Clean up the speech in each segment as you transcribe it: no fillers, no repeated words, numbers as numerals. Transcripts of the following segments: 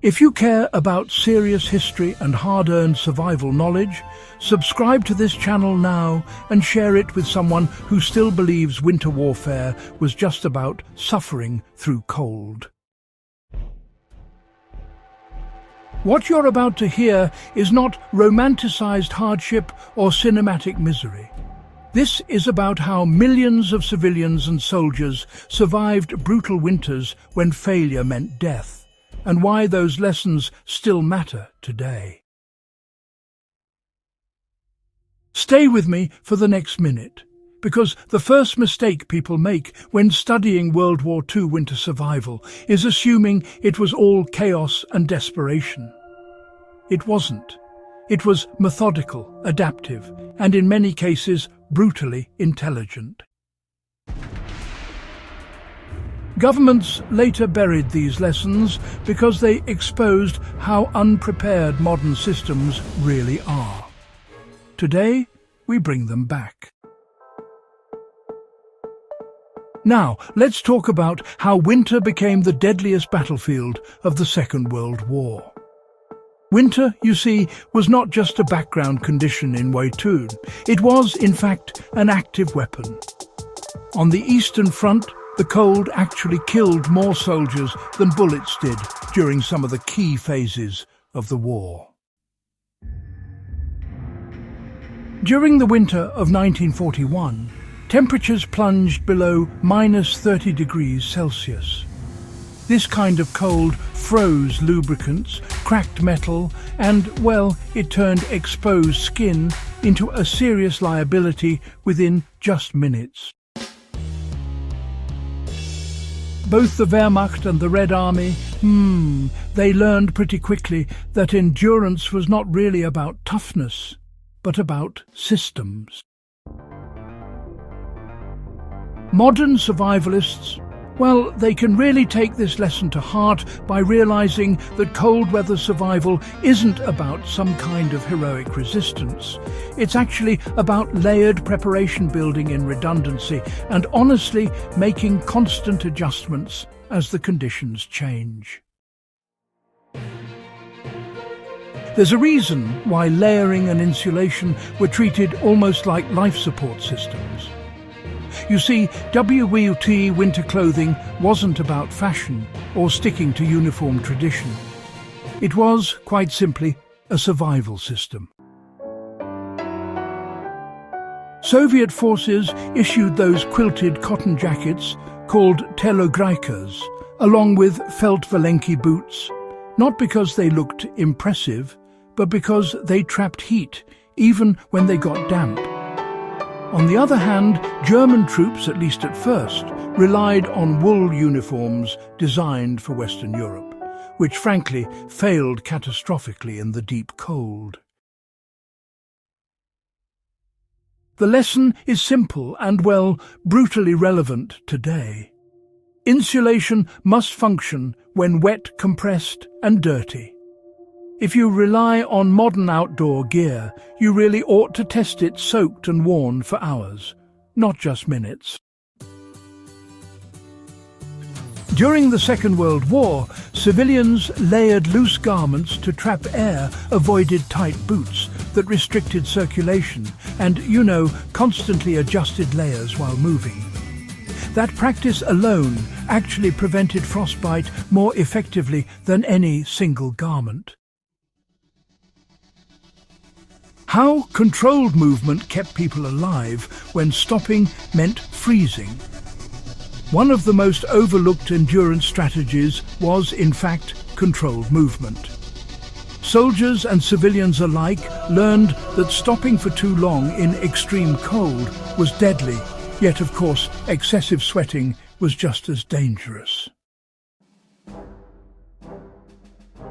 If you care about serious history and hard-earned survival knowledge, subscribe to this channel now and share it with someone who still believes winter warfare was just about suffering through cold. What you're about to hear is not romanticized hardship or cinematic misery. This is about how millions of civilians and soldiers survived brutal winters when failure meant death, and why those lessons still matter today. Stay with me for the next minute, because the first mistake people make when studying World War II winter survival is assuming it was all chaos and desperation. It wasn't. It was methodical, adaptive, and in many cases brutally intelligent. Governments later buried these lessons because they exposed how unprepared modern systems really are. Today, we bring them back. Now, let's talk about how winter became the deadliest battlefield of the Second World War. Winter, you see, was not just a background condition in WWII. It was, in fact, an active weapon. On the Eastern Front, the cold actually killed more soldiers than bullets did during some of the key phases of the war. During the winter of 1941, temperatures plunged below -30 degrees Celsius. This kind of cold froze lubricants, cracked metal, and, well, it turned exposed skin into a serious liability within just minutes. Both the Wehrmacht and the Red Army, they learned pretty quickly that endurance was not really about toughness, but about systems. Modern survivalists, well, they can really take this lesson to heart by realizing that cold weather survival isn't about some kind of heroic resistance. It's actually about layered preparation building in redundancy and honestly making constant adjustments as the conditions change. There's a reason why layering and insulation were treated almost like life support systems. You see, WWII winter clothing wasn't about fashion or sticking to uniform tradition. It was, quite simply, a survival system. Soviet forces issued those quilted cotton jackets called telograjkas, along with felt Valenki boots, not because they looked impressive, but because they trapped heat, even when they got damp. On the other hand, German troops, at least at first, relied on wool uniforms designed for Western Europe, which frankly failed catastrophically in the deep cold. The lesson is simple and, well, brutally relevant today. Insulation must function when wet, compressed, and dirty. If you rely on modern outdoor gear, you really ought to test it soaked and worn for hours, not just minutes. During the Second World War, civilians layered loose garments to trap air, avoided tight boots that restricted circulation, and, constantly adjusted layers while moving. That practice alone actually prevented frostbite more effectively than any single garment. How controlled movement kept people alive when stopping meant freezing. One of the most overlooked endurance strategies was, in fact, controlled movement. Soldiers and civilians alike learned that stopping for too long in extreme cold was deadly, yet, of course, excessive sweating was just as dangerous.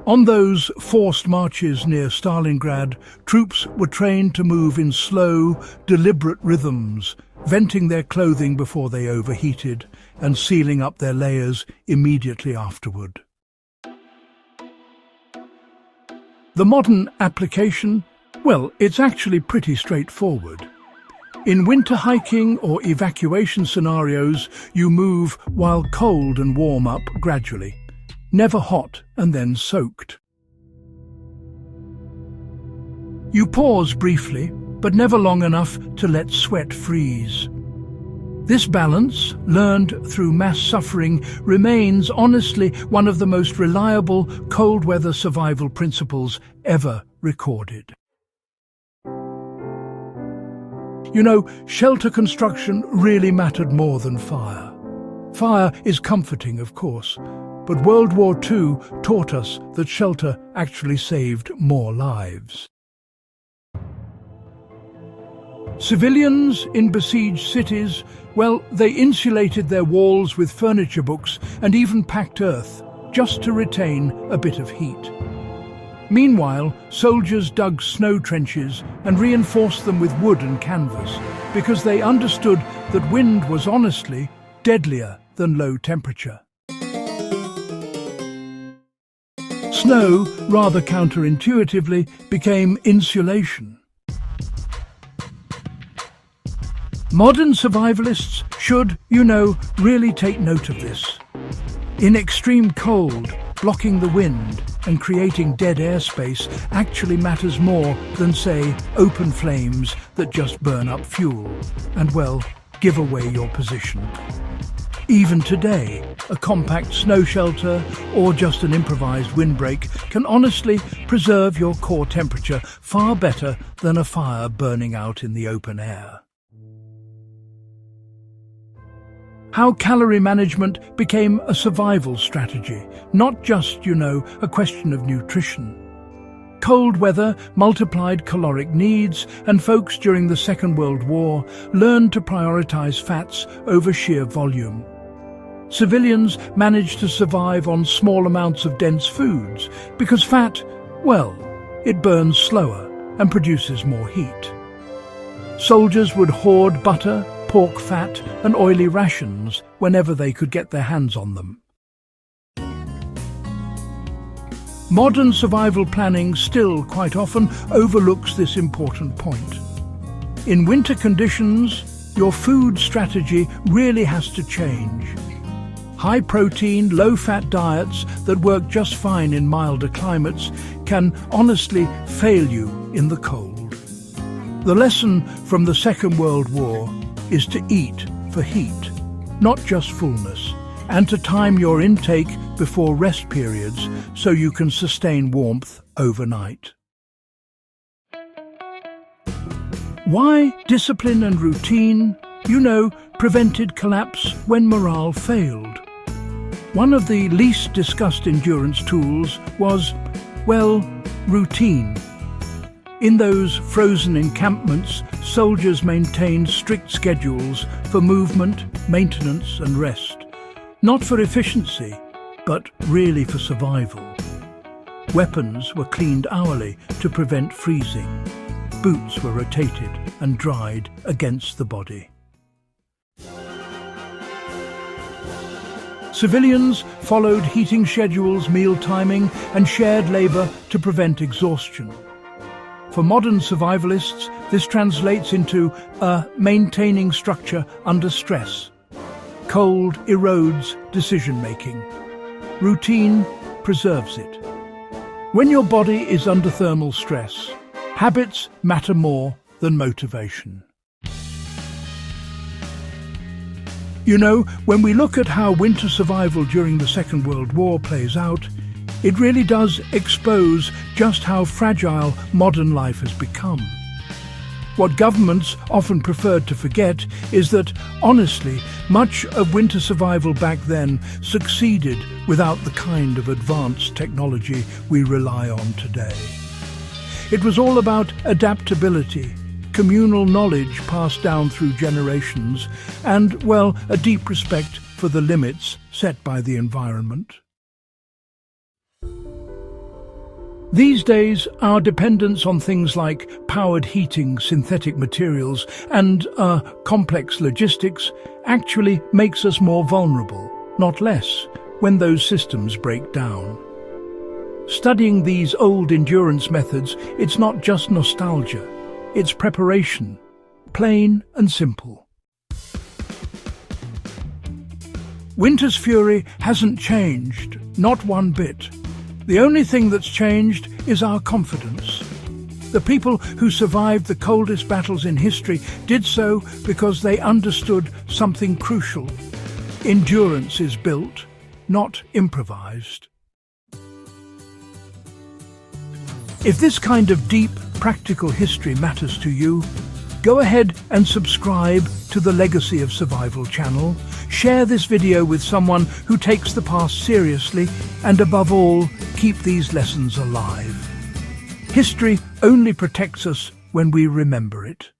On those forced marches near Stalingrad, troops were trained to move in slow, deliberate rhythms, venting their clothing before they overheated and sealing up their layers immediately afterward. The modern application? Well, it's actually pretty straightforward. In winter hiking or evacuation scenarios, you move while cold and warm up gradually. never hot and then soaked. You pause briefly, but never long enough to let sweat freeze. This balance, learned through mass suffering, remains honestly one of the most reliable cold weather survival principles ever recorded. You know, shelter construction really mattered more than fire. Fire is comforting, of course, but World War II taught us that shelter actually saved more lives. Civilians in besieged cities, well, they insulated their walls with furniture books and even packed earth, just to retain a bit of heat. Meanwhile, soldiers dug snow trenches and reinforced them with wood and canvas, because they understood that wind was honestly deadlier than low temperature. Snow, rather counterintuitively, became insulation. Modern survivalists should, really take note of this. In extreme cold, blocking the wind and creating dead airspace actually matters more than, say, open flames that just burn up fuel and, well, give away your position. Even today, a compact snow shelter or just an improvised windbreak can honestly preserve your core temperature far better than a fire burning out in the open air. How calorie management became a survival strategy, not just, a question of nutrition. Cold weather multiplied caloric needs, and folks during the Second World War learned to prioritize fats over sheer volume. Civilians managed to survive on small amounts of dense foods because fat, well, it burns slower and produces more heat. Soldiers would hoard butter, pork fat and oily rations whenever they could get their hands on them. Modern survival planning still quite often overlooks this important point. In winter conditions, your food strategy really has to change. High-protein, low-fat diets that work just fine in milder climates can honestly fail you in the cold. The lesson from the Second World War is to eat for heat, not just fullness, and to time your intake before rest periods so you can sustain warmth overnight. Why discipline and routine, prevented collapse when morale failed? One of the least discussed endurance tools was, routine. In those frozen encampments, soldiers maintained strict schedules for movement, maintenance and rest. Not for efficiency, but really for survival. Weapons were cleaned hourly to prevent freezing. Boots were rotated and dried against the body. Civilians followed heating schedules, meal timing and shared labor to prevent exhaustion. For modern survivalists, this translates into maintaining structure under stress. Cold erodes decision-making. Routine preserves it. When your body is under thermal stress, habits matter more than motivation. When we look at how winter survival during the Second World War plays out, it really does expose just how fragile modern life has become. What governments often preferred to forget is that, honestly, much of winter survival back then succeeded without the kind of advanced technology we rely on today. It was all about adaptability, communal knowledge passed down through generations, and, a deep respect for the limits set by the environment. These days, our dependence on things like powered heating, synthetic materials, and complex logistics actually makes us more vulnerable, not less, when those systems break down. Studying these old endurance methods, it's not just nostalgia, it's preparation, plain and simple. Winter's fury hasn't changed, not one bit. The only thing that's changed is our confidence. The people who survived the coldest battles in history did so because they understood something crucial. Endurance is built, not improvised. If this kind of deep, practical history matters to you, go ahead and subscribe to the Legacy of Survival channel. Share this video with someone who takes the past seriously, and above all, keep these lessons alive. History only protects us when we remember it.